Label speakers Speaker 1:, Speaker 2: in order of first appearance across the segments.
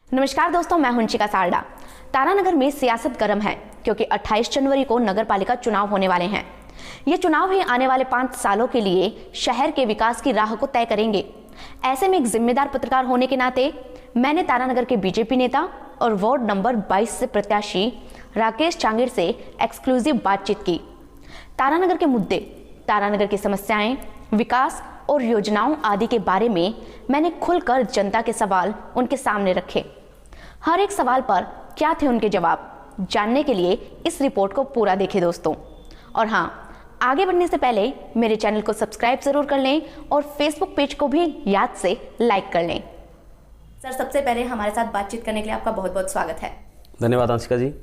Speaker 1: नमस्कार दोस्तों, मैं हुंचिका सारडा। तारानगर में सियासत गर्म है क्योंकि 28 जनवरी को नगरपालिका चुनाव होने वाले हैं। ये चुनाव ही आने वाले 5 सालों के लिए शहर के विकास की राह को तय करेंगे। ऐसे में एक जिम्मेदार पत्रकार होने के नाते मैंने तारानगर के बीजेपी नेता और वार्ड नंबर 22 से प्रत्याशी राकेश चांगेर से एक्सक्लूसिव बातचीत की। तारानगर के मुद्दे, तारानगर की समस्याएं, विकास और योजनाओं आदि के बारे में मैंने खुलकर जनता के सवाल उनके सामने रखे। हर एक सवाल पर क्या थे उनके जवाब, जानने के लिए इस रिपोर्ट को पूरा देखें दोस्तों। और हाँ, आगे बढ़ने से पहले मेरे चैनल को सब्सक्राइब जरूर कर लें और फेसबुक पेज को भी याद से लाइक कर लें। सर, सबसे पहले हमारे साथ बातचीत करने के लिए आपका बहुत बहुत स्वागत है।
Speaker 2: धन्यवाद आंशिका जी,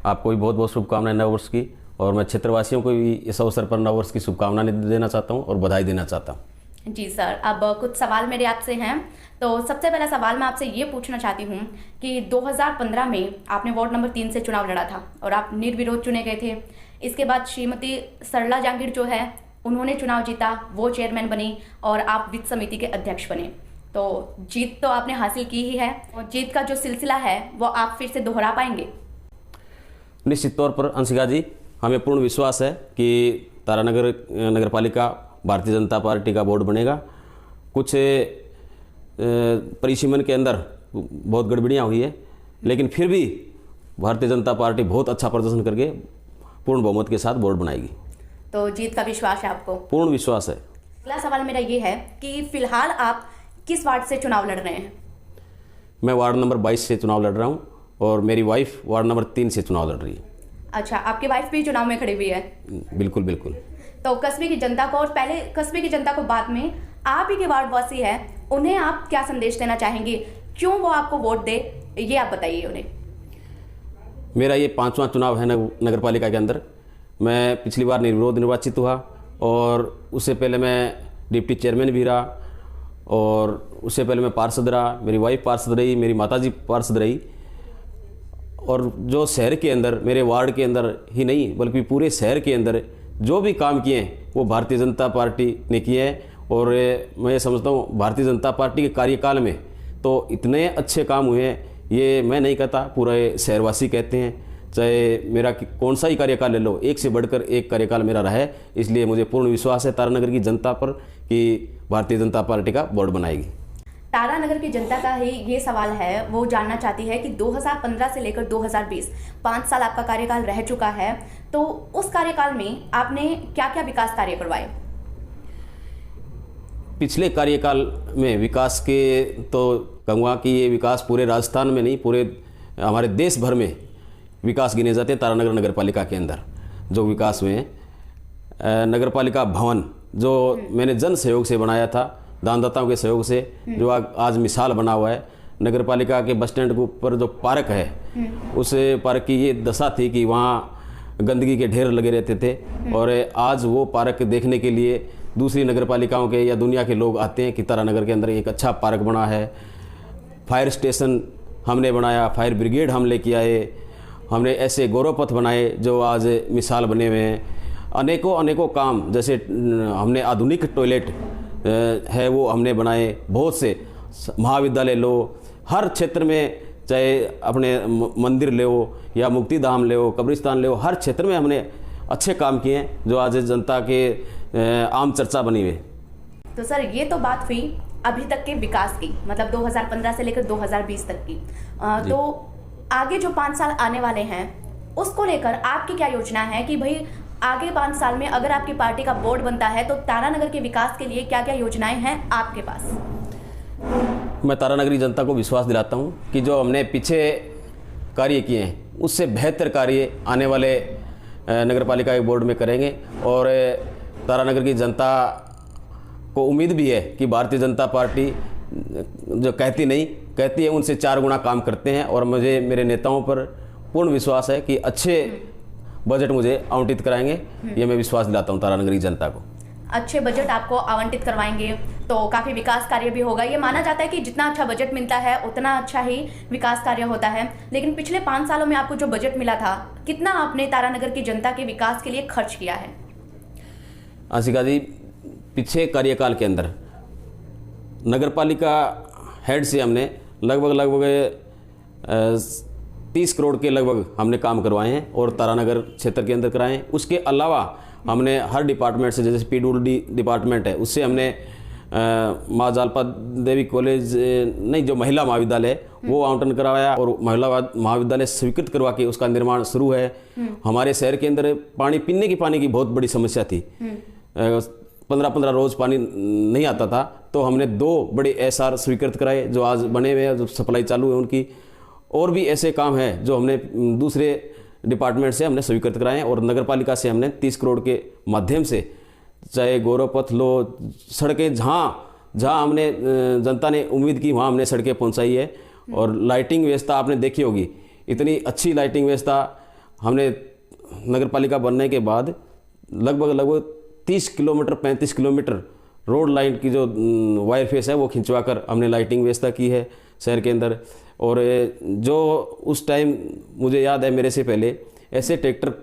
Speaker 2: आपको भी बहुत बहुत शुभकामनाएं नववर्ष की। और मैं क्षेत्रवासियों को भी इस अवसर पर नववर्ष की शुभकामनाएं देना चाहता हूं और बधाई देना चाहता हूं।
Speaker 1: जी सर, अब कुछ सवाल मेरे आपसे हैं। तो सबसे पहला सवाल मैं आपसे ये पूछना चाहती हूँ कि 2015 में आपने वार्ड नंबर 3 से चुनाव लड़ा था और आप निर्विरोध चुने गए थे। इसके बाद श्रीमती सरला जांगीर जो है उन्होंने चुनाव जीता, वो चेयरमैन बनी और आप वित्त समिति के अध्यक्ष बने। तो जीत तो आपने हासिल की ही है और जीत का जो सिलसिला है वो आप फिर से दोहरा पाएंगे?
Speaker 2: निश्चित तौर पर अंशिका जी, हमें पूर्ण विश्वास है कि तारानगर नगरपालिका भारतीय जनता पार्टी का बोर्ड बनेगा। कुछ परिसीमन के अंदर बहुत गड़बड़ियाँ हुई है, लेकिन फिर भी भारतीय जनता पार्टी बहुत अच्छा प्रदर्शन करके पूर्ण बहुमत के साथ बोर्ड बनाएगी।
Speaker 1: तो जीत का विश्वास है आपको?
Speaker 2: पूर्ण विश्वास है।
Speaker 1: अगला सवाल मेरा ये है कि फिलहाल आप किस वार्ड से चुनाव लड़ रहे हैं?
Speaker 2: मैं वार्ड नंबर 22 से चुनाव लड़ रहा हूँ और मेरी वाइफ वार्ड नंबर 3 से चुनाव लड़ रही है।
Speaker 1: अच्छा, आपकी वाइफ भी चुनाव में खड़ी हुई है?
Speaker 2: बिल्कुल बिल्कुल।
Speaker 1: तो कस्बे की जनता को, और पहले कस्बे की जनता को बाद में, आप ही के वार्ड वासी है, उन्हें आप क्या संदेश देना चाहेंगे? क्यों वो आपको वोट दे, ये आप बताइए उन्हें।
Speaker 2: मेरा ये 5वां चुनाव है नगर पालिका के अंदर। मैं पिछली बार निर्विरोध निर्वाचित हुआ और उससे पहले मैं डिप्टी चेयरमैन भी रहा और उससे पहले मैं पार्षद रहा, मेरी वाइफ पार्षद रही, मेरी माताजी पार्षद रही। और जो शहर के अंदर, मेरे वार्ड के अंदर ही नहीं बल्कि पूरे शहर के अंदर जो भी काम किए हैं वो भारतीय जनता पार्टी ने किए हैं। और मैं ये समझता हूँ भारतीय जनता पार्टी के कार्यकाल में तो इतने अच्छे काम हुए हैं, ये मैं नहीं कहता, पूरे शहरवासी कहते हैं। चाहे मेरा कौन सा ही कार्यकाल ले लो, एक से बढ़कर एक कार्यकाल मेरा रहा है। इसलिए मुझे पूर्ण विश्वास है तारानगर की जनता पर कि भारतीय जनता पार्टी का बोर्ड बनाएगी।
Speaker 1: तारानगर की जनता का ही ये सवाल है, वो जानना चाहती है कि 2015 से लेकर 2020 5 साल आपका कार्यकाल रह चुका है, तो उस कार्यकाल में आपने क्या क्या विकास कार्य करवाए?
Speaker 2: पिछले कार्यकाल में विकास के तो कहूँगा कि ये विकास पूरे राजस्थान में नहीं, पूरे हमारे देश भर में विकास गिने जाते हैं। तारानगर नगर पालिका के अंदर जो विकास हुए हैं, नगर पालिका भवन जो मैंने जन सहयोग से बनाया था, दानदाताओं के सहयोग से, जो आज मिसाल बना हुआ है। नगर पालिका के बस स्टैंड के ऊपर जो पार्क है, उस पार्क की ये दशा थी कि वहाँ गंदगी के ढेर लगे रहते थे और आज वो पार्क देखने के लिए दूसरी नगर पालिकाओं के या दुनिया के लोग आते हैं कि तारानगर के अंदर एक अच्छा पार्क बना है। फायर स्टेशन हमने बनाया, फायर ब्रिगेड हम लेके आए, हमने ऐसे गौरव पथ बनाए जो आज मिसाल बने हुए हैं। अनेकों काम, जैसे हमने आधुनिक टॉयलेट है वो हमने बनाए। बहुत से महाविद्यालय लो, हर क्षेत्र में, चाहे अपने मंदिर ले हो या मुक्ति धाम ले हो, कब्रिस्तान ले हो, हर क्षेत्र में हमने अच्छे काम किए हैं जो आज जनता के आम चर्चा बनी हुई।
Speaker 1: तो सर, ये तो बात हुई अभी तक के विकास की, मतलब 2015 से लेकर 2020 तक की। तो आगे जो 5 साल आने वाले हैं उसको लेकर आपकी क्या योजना है कि भाई आगे 5 साल में अगर आपकी पार्टी का बोर्ड बनता है तो तारानगर के विकास के लिए क्या क्या योजनाएं हैं आपके पास?
Speaker 2: मैं तारानगरी जनता को विश्वास दिलाता हूं कि जो हमने पीछे कार्य किए हैं उससे बेहतर कार्य आने वाले नगर पालिका के बोर्ड में करेंगे। और तारानगर की जनता को उम्मीद भी है कि भारतीय जनता पार्टी जो कहती नहीं, कहती है उनसे 4 गुना काम करते हैं। और मुझे मेरे नेताओं पर पूर्ण विश्वास है कि अच्छे बजट मुझे आवंटित कराएंगे। ये मैं विश्वास दिलाता हूँ तारानगरी जनता को।
Speaker 1: अच्छे बजट आपको आवंटित करवाएंगे तो काफ़ी विकास कार्य भी होगा। ये माना जाता है कि जितना अच्छा बजट मिलता है उतना अच्छा ही विकास कार्य होता है। लेकिन पिछले 5 सालों में आपको जो बजट मिला था, कितना आपने तारानगर की जनता के विकास के लिए खर्च किया है?
Speaker 2: आशिका जी, पिछले कार्यकाल के अंदर नगर पालिका हेड से हमने लगभग 30 करोड़ के लगभग हमने काम करवाए हैं और तारानगर क्षेत्र के अंदर कराए हैं। उसके अलावा हमने हर डिपार्टमेंट से, जैसे PWD डिपार्टमेंट है, उससे हमने माँ जालपा देवी कॉलेज नहीं, जो महिला महाविद्यालय है वो आवंटन करवाया और महिला महाविद्यालय स्वीकृत करवा के उसका निर्माण शुरू है। हमारे शहर के अंदर पीने की पानी की बहुत बड़ी समस्या थी। 15-15 रोज पानी नहीं आता था, तो हमने 2 बड़े SR स्वीकृत कराए जो आज बने हुए हैं, जो सप्लाई चालू है उनकी। और भी ऐसे काम हैं जो हमने दूसरे डिपार्टमेंट से हमने स्वीकृत कराए हैं और नगर पालिका से हमने 30 करोड़ के माध्यम से, चाहे गौरव पथ लो, सड़कें जहाँ हमने जनता ने उम्मीद की वहाँ हमने सड़कें पहुँचाई है। और लाइटिंग व्यवस्था आपने देखी होगी, इतनी अच्छी लाइटिंग व्यवस्था हमने नगर पालिका बनने के बाद लगभग 30 किलोमीटर 35 किलोमीटर रोड लाइन की जो वायर फेस है वो खिंचवा कर हमने लाइटिंग व्यवस्था की है शहर के अंदर। और जो उस टाइम मुझे याद है, मेरे से पहले ऐसे ट्रैक्टर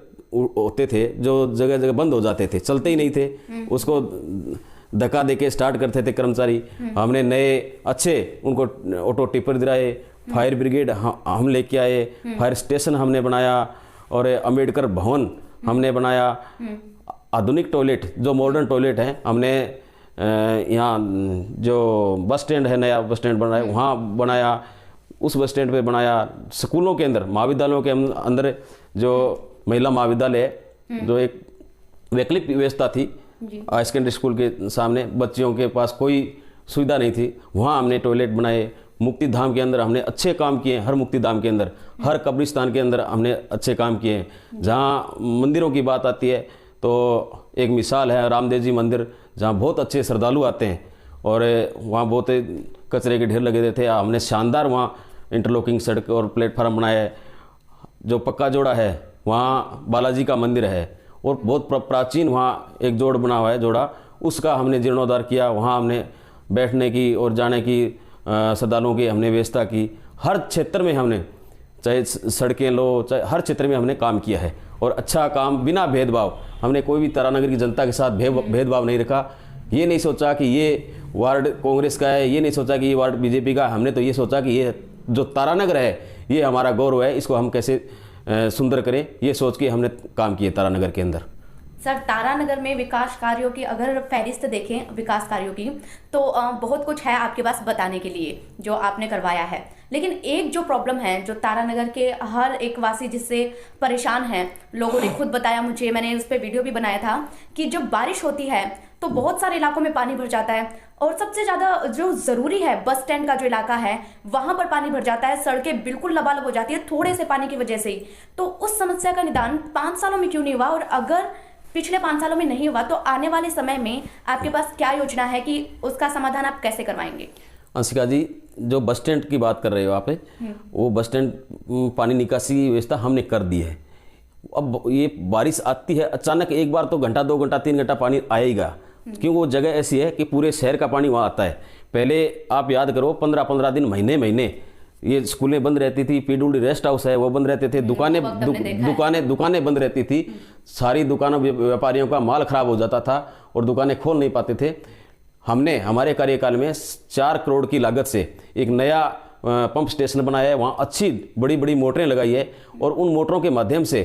Speaker 2: होते थे जो जगह जगह बंद हो जाते थे, चलते ही नहीं थे, उसको धक्का देके स्टार्ट करते थे कर्मचारी। हमने नए अच्छे उनको ऑटो टिपर दिलाए, फायर ब्रिगेड हम लेके आए, फायर स्टेशन हमने बनाया और अम्बेडकर भवन हमने बनाया। आधुनिक टॉयलेट, जो मॉडर्न टॉयलेट हैं, हमने यहाँ जो बस स्टैंड है, नया बस स्टैंड बनाया, वहाँ बनाया, उस बस स्टैंड पे बनाया। स्कूलों के अंदर, महाविद्यालयों के अंदर जो महिला महाविद्यालय है, जो एक वैकल्पिक व्यवस्था थी हाई सेकेंडरी स्कूल के सामने, बच्चियों के पास कोई सुविधा नहीं थी, वहाँ हमने टॉयलेट बनाए। मुक्ति धाम के अंदर हमने अच्छे काम किए, हर मुक्ति धाम के अंदर, हर कब्रिस्तान के अंदर हमने अच्छे काम किए हैं। जहाँ मंदिरों की बात आती है तो एक मिसाल है रामदेव जी मंदिर, जहाँ बहुत अच्छे श्रद्धालु आते हैं और वहाँ बहुत कचरे के ढेर लगे हुए थे। हमने शानदार वहाँ इंटरलॉकिंग सड़क और प्लेटफार्म बनाया है। जो पक्का जोड़ा है वहाँ बालाजी का मंदिर है और बहुत प्राचीन वहाँ एक जोड़ बना हुआ है जोड़ा, उसका हमने जीर्णोद्धार किया। वहाँ हमने बैठने की और जाने की श्रद्धालुओं की हमने व्यवस्था की। हर क्षेत्र में हमने, चाहे सड़कें लो, चाहे हर क्षेत्र में हमने काम किया है और अच्छा काम, बिना भेदभाव। हमने कोई भी तारानगर की जनता के साथ भेदभाव नहीं रखा। ये नहीं सोचा कि ये वार्ड कांग्रेस का है, ये नहीं सोचा कि ये वार्ड बीजेपी का। हमने तो ये सोचा कि ये जो तारानगर है ये हमारा गौरव है, इसको हम कैसे सुंदर करें, ये सोच के हमने काम किए तारानगर के अंदर।
Speaker 1: सर, तारानगर में विकास कार्यों की अगर फहरिस्त देखें विकास कार्यों की, तो बहुत कुछ है आपके पास बताने के लिए जो आपने करवाया है। लेकिन एक जो प्रॉब्लम है जो तारानगर के हर एक वासी जिससे परेशान है, लोगों ने खुद बताया मुझे, मैंने उस पर वीडियो भी बनाया था, कि जब बारिश होती है तो बहुत सारे इलाकों में पानी भर जाता है और सबसे ज़्यादा जो ज़रूरी है बस स्टैंड का जो इलाका है वहाँ पर पानी भर जाता है, सड़कें बिल्कुल लबालब हो जाती है थोड़े से पानी की वजह से ही। तो उस समस्या का निदान 5 सालों में क्यों नहीं हुआ, और अगर पिछले 5 सालों में नहीं हुआ तो आने वाले समय में आपके पास क्या योजना है कि उसका समाधान आप कैसे करवाएंगे?
Speaker 2: अंशिका जी, जो बस स्टैंड की बात कर रहे हो आप, वो बस स्टैंड पानी निकासी की व्यवस्था हमने कर दी है। अब ये बारिश आती है अचानक, एक बार तो घंटा 2 घंटा 3 घंटा पानी आएगा, क्योंकि वो जगह ऐसी है कि पूरे शहर का पानी वहाँ आता है। पहले आप याद करो 15-15 दिन, महीने ये स्कूलें बंद रहती थी, PWD रेस्ट हाउस है वो बंद रहते थे, दुकानें बंद रहती थी, सारी दुकानों व्यापारियों का माल खराब हो जाता था और दुकानें खोल नहीं पाते थे। हमने हमारे कार्यकाल में 4 करोड़ की लागत से एक नया पंप स्टेशन बनाया है, वहाँ अच्छी बड़ी बड़ी मोटरें लगाई है और उन मोटरों के माध्यम से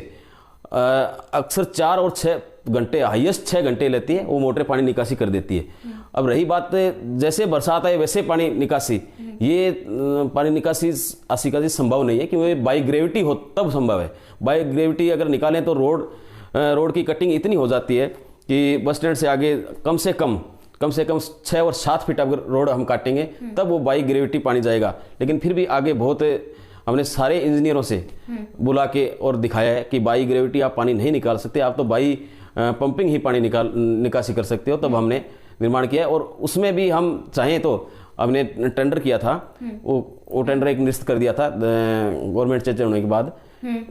Speaker 2: अक्सर 4 और 6 घंटे, हाईएस्ट 6 घंटे लेती है वो मोटरें पानी निकासी कर देती है। अब रही बात जैसे बरसात आए वैसे पानी निकासी, ये पानी निकासी आशिका जी संभव नहीं है, क्योंकि बाई ग्रेविटी हो तब संभव है। बाई ग्रेविटी अगर निकालें तो रोड की कटिंग इतनी हो जाती है कि बस स्टैंड से आगे कम से कम 6 और 7 फीट अगर रोड हम काटेंगे तब वो बाई ग्रेविटी पानी जाएगा। लेकिन फिर भी आगे बहुत हमने सारे इंजीनियरों से बुला के और दिखाया है कि बाई ग्रेविटी आप पानी नहीं निकाल सकते, आप तो बाई पंपिंग ही पानी निकासी कर सकते हो। तब हमने निर्माण किया है और उसमें भी हम चाहें तो हमने टेंडर किया था, वो टेंडर एक निश्चित कर दिया था गवर्नमेंट चेंज होने के बाद।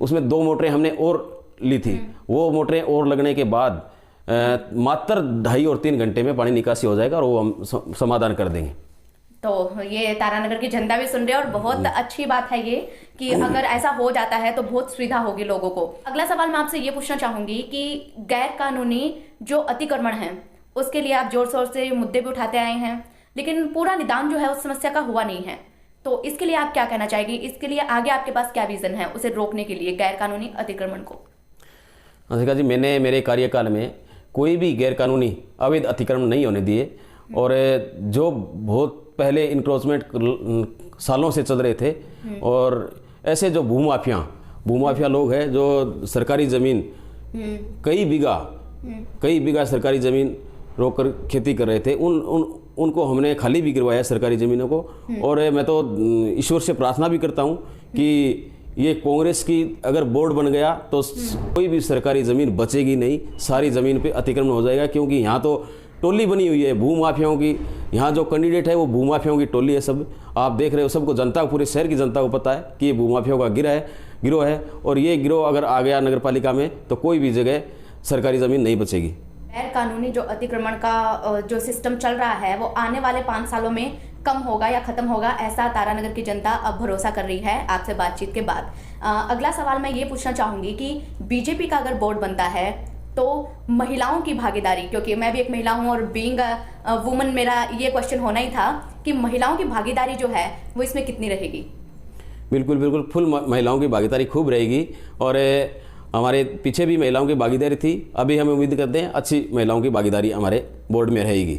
Speaker 2: उसमें 2 मोटरें हमने और ली थी, वो मोटरें और लगने के बाद मात्र 2.5 और 3 घंटे में पानी निकासी हो जाएगा और वो हम समाधान कर देंगे।
Speaker 1: तो ये तारानगर की जनता भी सुन रही है और बहुत अच्छी बात है ये कि अगर ऐसा हो जाता है तो बहुत सुविधा होगी लोगों को। अगला सवाल मैं आपसे ये पूछना चाहूंगी कि गैर कानूनी जो अतिक्रमण है उसके लिए आप जोर शोर से मुद्दे भी उठाते आए हैं, लेकिन पूरा निदान जो है उस समस्या का हुआ नहीं है। तो इसके लिए आप क्या कहना चाहेंगे? इसके लिए आगे आपके पास क्या विजन है उसे रोकने के लिए, गैर कानूनी अतिक्रमण को?
Speaker 2: अंशिका जी, मैंने मेरे कार्यकाल में कोई भी गैर कानूनी अवैध अतिक्रमण नहीं होने दिए। और जो बहुत पहले इंक्रोचमेंट सालों से चल रहे थे, और ऐसे जो भूमाफिया लोग हैं जो सरकारी ज़मीन कई बीघा सरकारी ज़मीन रोककर खेती कर रहे थे, उनको हमने खाली भी करवाया सरकारी ज़मीनों को। और मैं तो ईश्वर से प्रार्थना भी करता हूँ कि ये कांग्रेस की अगर बोर्ड बन गया तो कोई भी सरकारी ज़मीन बचेगी नहीं, सारी ज़मीन पे अतिक्रमण हो जाएगा। क्योंकि यहाँ तो टोली बनी हुई है भूमाफियाओं की, यहाँ जो कैंडिडेट है वो भूमाफियाओं की टोली है। सब आप देख रहे हो, सबको जनता को, पूरे शहर की जनता को पता है कि ये भूमाफियाओं का गिरोह है। और ये गिरोह अगर आ गया नगर पालिका में तो कोई भी जगह सरकारी ज़मीन नहीं बचेगी।
Speaker 1: गैर कानूनी जो अतिक्रमण का जो सिस्टम चल रहा है वो आने वाले 5 सालों में कम होगा या खत्म होगा, ऐसा तारानगर की जनता अब भरोसा कर रही है आपसे बातचीत के बाद। अगला सवाल मैं ये पूछना चाहूंगी कि बीजेपी का अगर बोर्ड बनता है तो महिलाओं की भागीदारी, क्योंकि मैं भी एक महिला हूं और बीइंग वुमन मेरा ये क्वेश्चन होना ही था कि महिलाओं की भागीदारी जो है वो इसमें कितनी रहेगी?
Speaker 2: बिल्कुल फुल महिलाओं की भागीदारी खूब रहेगी। और हमारे पीछे भी महिलाओं की भागीदारी थी, अभी हम उम्मीद करते हैं अच्छी महिलाओं की भागीदारी हमारे बोर्ड में रहेगी।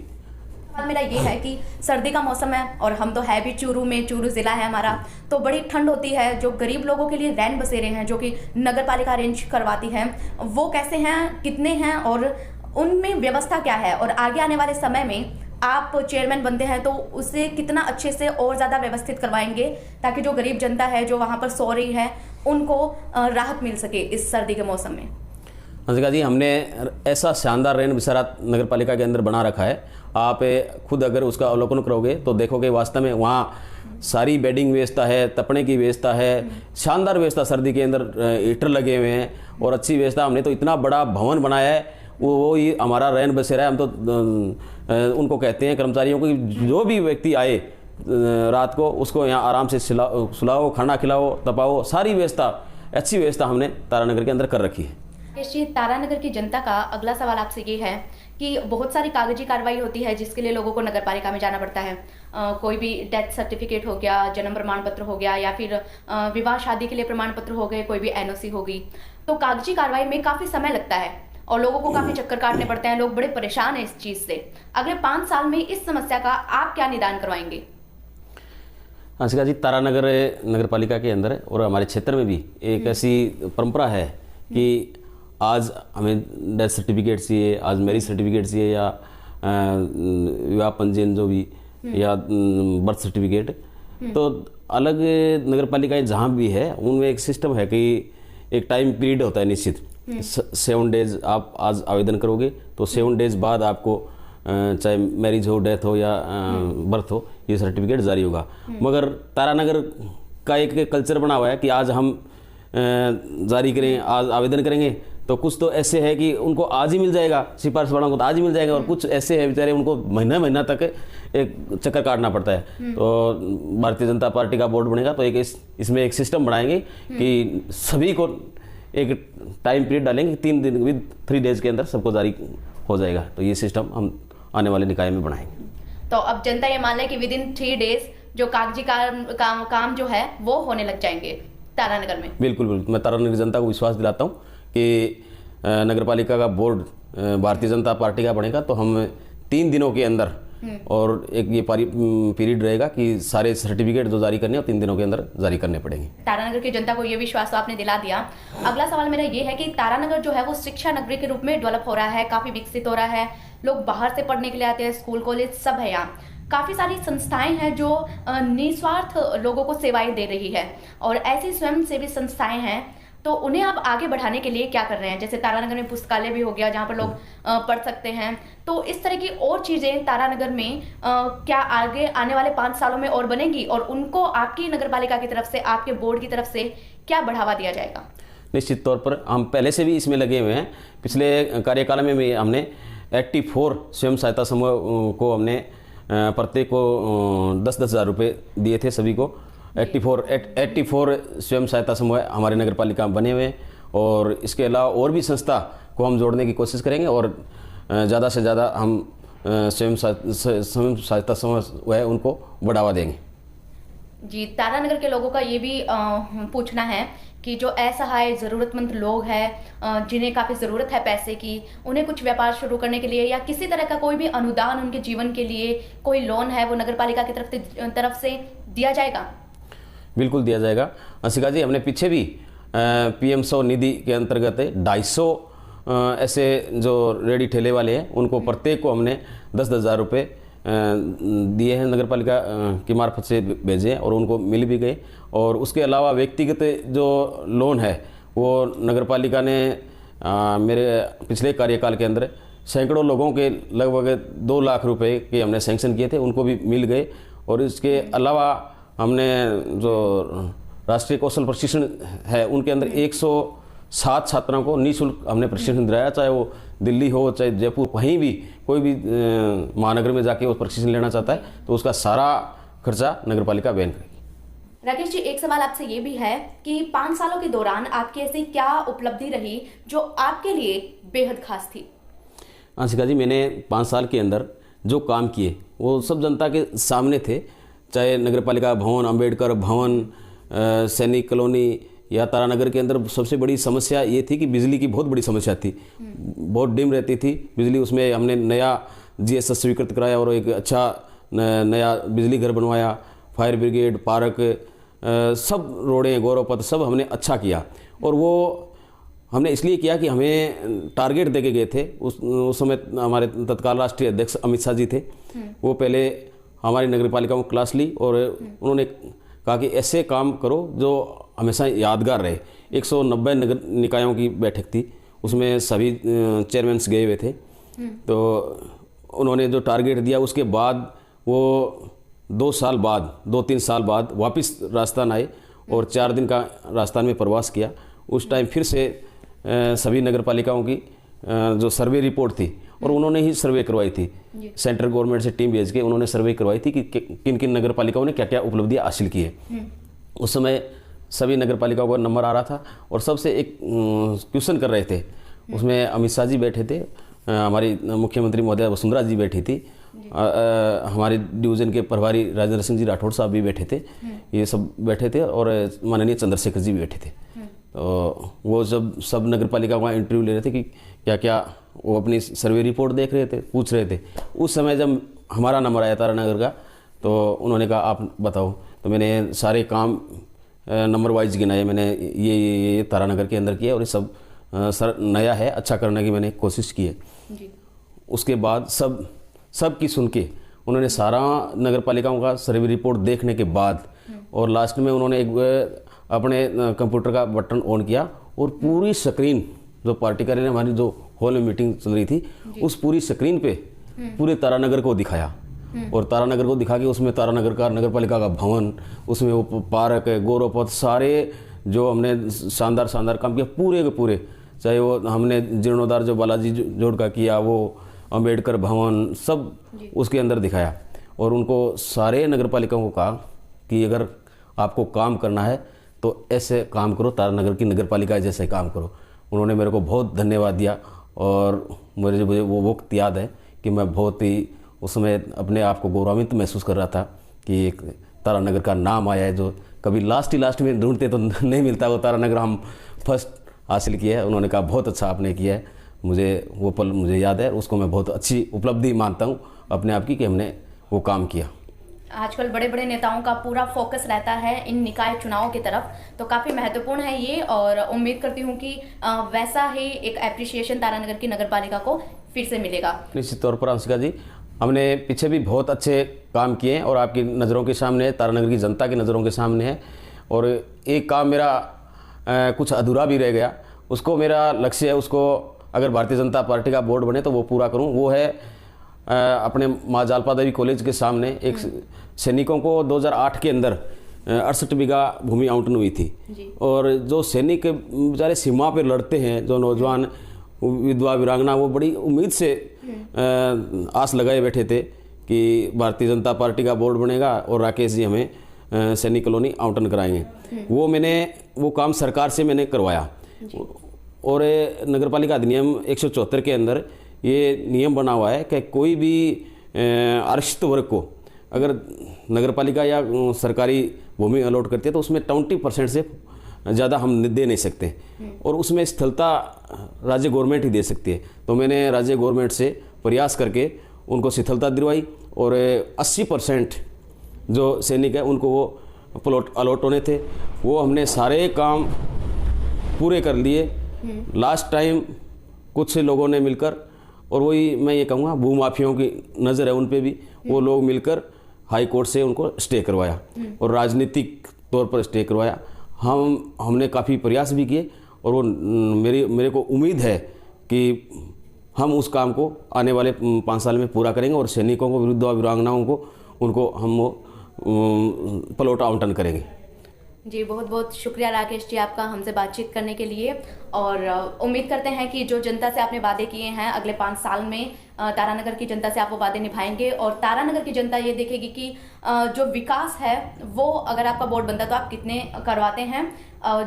Speaker 1: मेरा ये है कि सर्दी का मौसम है और हम तो है भी चूरू में, चूरू ज़िला है हमारा, तो बड़ी ठंड होती है। जो गरीब लोगों के लिए रैन बसेरे हैं जो कि नगर पालिका अरेंज करवाती है, वो कैसे हैं, कितने हैं और उनमें व्यवस्था क्या है? और आगे आने वाले समय में आप चेयरमैन बनते हैं तो उसे कितना अच्छे से और ज़्यादा व्यवस्थित करवाएंगे ताकि जो गरीब जनता है जो वहाँ पर सो रही है उनको राहत मिल सके इस सर्दी के मौसम में?
Speaker 2: अंशिका जी, हमने ऐसा शानदार रैन बसेरा नगर पालिका के अंदर बना रखा है। आप खुद अगर उसका अवलोकन करोगे तो देखोगे वास्तव में वहाँ सारी बेडिंग व्यवस्था है, तपने की व्यवस्था है, शानदार व्यवस्था। सर्दी के अंदर हीटर लगे हुए हैं और अच्छी व्यवस्था। हमने तो इतना बड़ा भवन बनाया है, वो ही हमारा रैन बसेरा है। हम तो उनको कहते हैं कर्मचारियों को, जो भी व्यक्ति आए रात को उसको यहाँ आराम से सुलाओ, खाना खिलाओ, तपाओ, सारी व्यवस्था, अच्छी व्यवस्था हमने तारानगर के अंदर कर रखी है।
Speaker 1: तारानगर की जनता का अगला सवाल आपसे ये है कि बहुत सारी कागजी कार्रवाई होती है जिसके लिए लोगों को नगर पालिका में जाना पड़ता है। कोई भी डेथ सर्टिफिकेट हो गया, जन्म प्रमाण पत्र हो गया, या फिर विवाह शादी के लिए प्रमाण पत्र हो गए, कोई भी एनओसी होगी, तो कागजी कार्रवाई में काफ़ी समय लगता है और लोगों को काफ़ी चक्कर काटने पड़ते हैं। लोग बड़े परेशान हैं इस चीज़ से। अगले 5 साल में इस समस्या का आप क्या निदान करवाएंगे?
Speaker 2: अंशिका जी, तारानगर नगर पालिका के अंदर और हमारे क्षेत्र में भी एक ऐसी परंपरा है कि आज हमें डेथ सर्टिफिकेट चाहिए, आज मैरिज सर्टिफिकेट चाहिए, या विवाह पंजीयन जो भी, या बर्थ सर्टिफिकेट, तो अलग नगर पालिकाएं जहाँ भी है उनमें एक सिस्टम है कि एक टाइम पीरियड होता है निश्चित। 7 डेज आप आज आवेदन करोगे तो 7 डेज बाद आपको चाहे मैरिज हो, डेथ हो या बर्थ हो, ये सर्टिफिकेट जारी होगा। मगर तारानगर का एक कल्चर बना हुआ है कि आज हम जारी करें, आज आवेदन करेंगे, तो कुछ तो ऐसे है कि उनको आज ही मिल जाएगा, सिफारिश वालों को तो आज ही मिल जाएगा, और कुछ ऐसे है बेचारे उनको महीना तक एक चक्कर काटना पड़ता है। तो भारतीय जनता पार्टी का बोर्ड बनेगा तो इसमें एक सिस्टम बनाएंगे कि सभी को एक टाइम पीरियड डालेंगे, 3 दिन विद 3 डेज के अंदर सबको जारी हो जाएगा। तो ये सिस्टम हम आने वाले निकाय में बनाएंगे।
Speaker 1: तो अब जनता ये मान ले कि विद इन 3 डेज जो कागजी काम जो है वो होने लग जाएंगे तारानगर में।
Speaker 2: बिल्कुल, मैं तारानगर जनता को विश्वास दिलाता हूँ कि नगर पालिका का बोर्ड भारतीय जनता पार्टी का बनेगा तो हम 3 दिनों के अंदर, और एक ये पीरियड रहेगा कि सारे सर्टिफिकेट जो जारी करने हैं 3 दिनों के अंदर जारी करने पड़ेंगे।
Speaker 1: तारानगर की जनता को ये विश्वास तो आपने दिला दिया। अगला सवाल मेरा ये है कि तारानगर जो है वो शिक्षा नगरी के रूप में डेवलप हो रहा है, काफी विकसित हो रहा है, लोग बाहर से पढ़ने के लिए आते हैं, स्कूल कॉलेज सब है यहाँ, काफ़ी सारी संस्थाएं हैं जो निस्वार्थ लोगों को सेवाएं दे रही है, और ऐसी स्वयंसेवी संस्थाएं हैं तो उन्हें आप आगे बढ़ाने के लिए क्या कर रहे हैं? जैसे तारानगर में पुस्तकालय भी हो गया जहाँ पर लोग पढ़ सकते हैं, तो इस तरह की और चीज़ें तारानगर में क्या आगे आने वाले 5 सालों में और बनेंगी, और उनको आपकी नगर पालिका की तरफ से, आपके बोर्ड की तरफ से क्या बढ़ावा दिया जाएगा?
Speaker 2: निश्चित तौर पर हम पहले से भी इसमें लगे हुए हैं। पिछले कार्यकाल में भी हमने 84 स्वयं सहायता समूह को हमने प्रत्येक को 10-10 हज़ार रुपये दिए थे सभी को। 84 स्वयं सहायता समूह हमारे नगर पालिका बने हुए हैं, और इसके अलावा और भी संस्था को हम जोड़ने की कोशिश करेंगे, और ज़्यादा से ज़्यादा हम स्वयं सहायता समूह है उनको बढ़ावा देंगे।
Speaker 1: जी, तारानगर के लोगों का ये भी पूछना है कि जो असहाय ज़रूरतमंद लोग हैं, जिन्हें काफ़ी ज़रूरत है पैसे की, उन्हें कुछ व्यापार शुरू करने के लिए या किसी तरह का कोई भी अनुदान उनके जीवन के लिए कोई लोन है वो नगरपालिका की तरफ से दिया जाएगा?
Speaker 2: बिल्कुल दिया जाएगा अंशिका जी। हमने पीछे भी PM 100 निधि के अंतर्गत 250 ऐसे जो रेडी ठेले वाले हैं उनको प्रत्येक को हमने 10,000 रुपये दिए हैं, नगरपालिका की मार्फत से भेजे और उनको मिल भी गए। और उसके अलावा व्यक्तिगत जो लोन है वो नगरपालिका ने मेरे पिछले कार्यकाल के अंदर सैकड़ों लोगों के लगभग 2 लाख रुपए के हमने सैंक्शन किए थे, उनको भी मिल गए। और इसके अलावा हमने जो राष्ट्रीय कौशल प्रशिक्षण है उनके अंदर 107 छात्रों को निःशुल्क हमने प्रशिक्षण दिलाया, चाहे वो दिल्ली हो चाहे जयपुर, कहीं भी कोई भी महानगर में जाके वो प्रशिक्षण लेना चाहता है तो उसका सारा खर्चा नगरपालिका वहन करेगी।
Speaker 1: राकेश जी, एक सवाल आपसे ये भी है कि 5 सालों के दौरान आपकी ऐसी क्या उपलब्धि रही जो आपके लिए बेहद खास थी?
Speaker 2: अंशिका जी, मैंने 5 साल के अंदर जो काम किए वो सब जनता के सामने थे, चाहे नगरपालिका भवन, अंबेडकर भवन, सैनिक कॉलोनी या तारानगर के अंदर सबसे बड़ी समस्या ये थी कि बिजली की बहुत बड़ी समस्या थी, बहुत डिम रहती थी बिजली। उसमें हमने नया GSS स्वीकृत कराया और एक अच्छा नया बिजली घर बनवाया, फायर ब्रिगेड, पार्क, सब रोडें, गौरव पथ सब हमने अच्छा किया। और वो हमने इसलिए किया कि हमें टारगेट देके गए थे। उस समय हमारे तत्काल राष्ट्रीय अध्यक्ष अमित शाह जी थे, वो पहले हमारी नगरपालिका को क्लास ली और उन्होंने कहा कि ऐसे काम करो जो हमेशा यादगार रहे। 190 नगर निकायों की बैठक थी, उसमें सभी चेयरमैन्स गए हुए थे। तो उन्होंने जो टारगेट दिया उसके बाद वो 2-3 साल बाद वापस राजस्थान आए और 4 दिन का राजस्थान में प्रवास किया। उस टाइम फिर से सभी नगरपालिकाओं की जो सर्वे रिपोर्ट थी और उन्होंने ही सर्वे करवाई थी, सेंट्रल गवर्नमेंट से टीम भेज के उन्होंने सर्वे करवाई थी कि किन किन नगरपालिकाओं ने क्या क्या उपलब्धियां हासिल की है। उस समय सभी नगरपालिकाओं का नंबर आ रहा था और सबसे एक क्वेश्चन कर रहे थे, उसमें अमित शाह जी बैठे थे, हमारी मुख्यमंत्री महोदया वसुंधरा जी बैठी थी, हमारे डिवीज़न के प्रभारी राजेंद्र सिंह जी राठौड़ साहब भी बैठे थे, ये सब बैठे थे और माननीय चंद्रशेखर जी भी बैठे थे। तो वो जब सब नगरपालिका का इंटरव्यू ले रहे थे कि क्या क्या, वो अपनी सर्वे रिपोर्ट देख रहे थे, पूछ रहे थे। उस समय जब हमारा नंबर आया तारानगर का तो उन्होंने कहा आप बताओ। तो मैंने सारे काम नंबर वाइज गिनाए, मैंने ये तारानगर के अंदर किया और ये सब सर नया है, अच्छा करने की मैंने कोशिश की है। उसके बाद सब की सुन के उन्होंने सारा नगरपालिकाओं का सर्वे रिपोर्ट देखने के बाद और लास्ट में उन्होंने एक अपने कंप्यूटर का बटन ऑन किया और पूरी स्क्रीन जो पार्टी कार्यालय ने हमारी जो हॉल में मीटिंग चल रही थी उस पूरी स्क्रीन पे पूरे तारानगर को दिखाया और तारानगर को दिखा के उसमें तारानगर का नगरपालिका का भवन, उसमें वो पार्क, गौरव पथ, सारे जो हमने शानदार काम किया पूरे के पूरे, चाहे वो हमने जीर्णोद्धार जो बालाजी जोड़ का किया, वो अंबेडकर भवन, सब उसके अंदर दिखाया। और उनको सारे नगरपालिकाओं को कहा कि अगर आपको काम करना है तो ऐसे काम करो, तारानगर की नगरपालिका जैसे काम करो। उन्होंने मेरे को बहुत धन्यवाद दिया और मुझे वो वक्त याद है कि मैं बहुत ही उस समय अपने आप को गौरवान्वित महसूस कर रहा था कि एक तारानगर का नाम आया है जो कभी लास्ट में ढूंढते तो नहीं मिलता, वो तारानगर हम फर्स्ट हासिल किया है। उन्होंने कहा बहुत अच्छा आपने किया है, मुझे वो पल मुझे याद है, उसको मैं बहुत अच्छी उपलब्धि मानता हूँ अपने आप की कि हमने वो काम किया।
Speaker 1: आजकल बड़े बड़े नेताओं का पूरा फोकस रहता है इन निकाय चुनावों की तरफ, तो काफ़ी महत्वपूर्ण है ये और उम्मीद करती हूँ कि वैसा ही एक एप्रिसिएशन तारानगर की नगरपालिका को फिर से मिलेगा।
Speaker 2: निश्चित तौर पर अंशिका जी, हमने पीछे भी बहुत अच्छे काम किए हैं और आपकी नज़रों के सामने है, तारानगर की जनता की नज़रों के सामने है। और एक काम मेरा कुछ अधूरा भी रह गया, उसको मेरा लक्ष्य है, उसको अगर भारतीय जनता पार्टी का बोर्ड बने तो वो पूरा करूँ। वो है अपने माँ जालपा देवी कॉलेज के सामने एक सैनिकों को 2008 के अंदर 68 बीघा भूमि आवंटन हुई थी और जो सैनिक बेचारे सीमा पर लड़ते हैं, जो नौजवान विधवा वीरांगना, वो बड़ी उम्मीद से आस लगाए बैठे थे कि भारतीय जनता पार्टी का बोर्ड बनेगा और राकेश जी हमें सैनिक कॉलोनी आवंटन कराएंगे। वो काम सरकार से मैंने करवाया और नगरपालिका अधिनियम 174 के अंदर ये नियम बना हुआ है कि कोई भी आरक्षित वर्ग को अगर नगर पालिका या सरकारी भूमि अलॉट करती है तो उसमें 20% से ज़्यादा हम दे नहीं सकते, और उसमें स्थलता राज्य गवर्नमेंट ही दे सकती है। तो मैंने राज्य गवर्नमेंट से प्रयास करके उनको शिथिलता दिलवाई, और 80% जो सैनिक है उनको वो प्लॉट अलॉट होने थे, वो हमने सारे काम पूरे कर लिए। लास्ट टाइम कुछ से लोगों ने मिलकर, और वही मैं ये कहूँगा भूमाफियों की नज़र है उन पे भी, वो लोग मिलकर हाई कोर्ट से उनको स्टे करवाया और राजनीतिक तौर पर स्टे करवाया। हमने काफ़ी प्रयास भी किए, और वो मेरे को उम्मीद है कि हम उस काम को आने वाले 5 साल में पूरा करेंगे, और सैनिकों को, विरुद्ध वीरांगनाओं को, उनको हम वो प्लॉट आवंटन करेंगे।
Speaker 1: जी, बहुत बहुत शुक्रिया राकेश जी आपका हमसे बातचीत करने के लिए, और उम्मीद करते हैं कि जो जनता से आपने वादे किए हैं अगले 5 साल में तारानगर की जनता से आप वो वादे निभाएंगे, और तारानगर की जनता ये देखेगी कि जो विकास है वो अगर आपका बोर्ड बनता तो आप कितने करवाते हैं,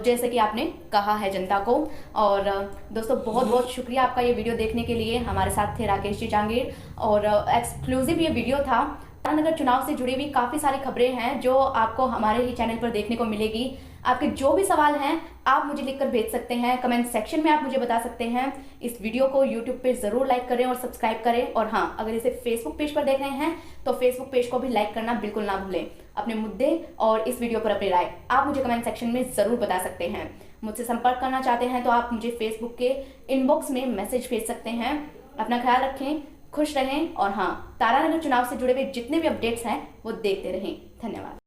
Speaker 1: जैसे कि आपने कहा है जनता को। और दोस्तों बहुत बहुत शुक्रिया आपका ये वीडियो देखने के लिए। हमारे साथ थे राकेश जी जांगीर, और एक्सक्लूसिव ये वीडियो था। तारानगर चुनाव से जुड़ी हुई काफ़ी सारी खबरें हैं जो आपको हमारे ही चैनल पर देखने को मिलेगी। आपके जो भी सवाल हैं आप मुझे लिखकर भेज सकते हैं, कमेंट सेक्शन में आप मुझे बता सकते हैं। इस वीडियो को यूट्यूब पे ज़रूर लाइक करें और सब्सक्राइब करें, और हाँ, अगर इसे फेसबुक पेज पर देख रहे हैं तो फेसबुक पेज को भी लाइक करना बिल्कुल ना भूलें। अपने मुद्दे और इस वीडियो पर अपनी राय आप मुझे कमेंट सेक्शन में ज़रूर बता सकते हैं। मुझसे संपर्क करना चाहते हैं तो आप मुझे फेसबुक के इनबॉक्स में मैसेज भेज सकते हैं। अपना ख्याल रखें, खुश रहें, और हाँ, तारानगर चुनाव से जुड़े हुए जितने भी अपडेट्स हैं वो देखते रहें। धन्यवाद।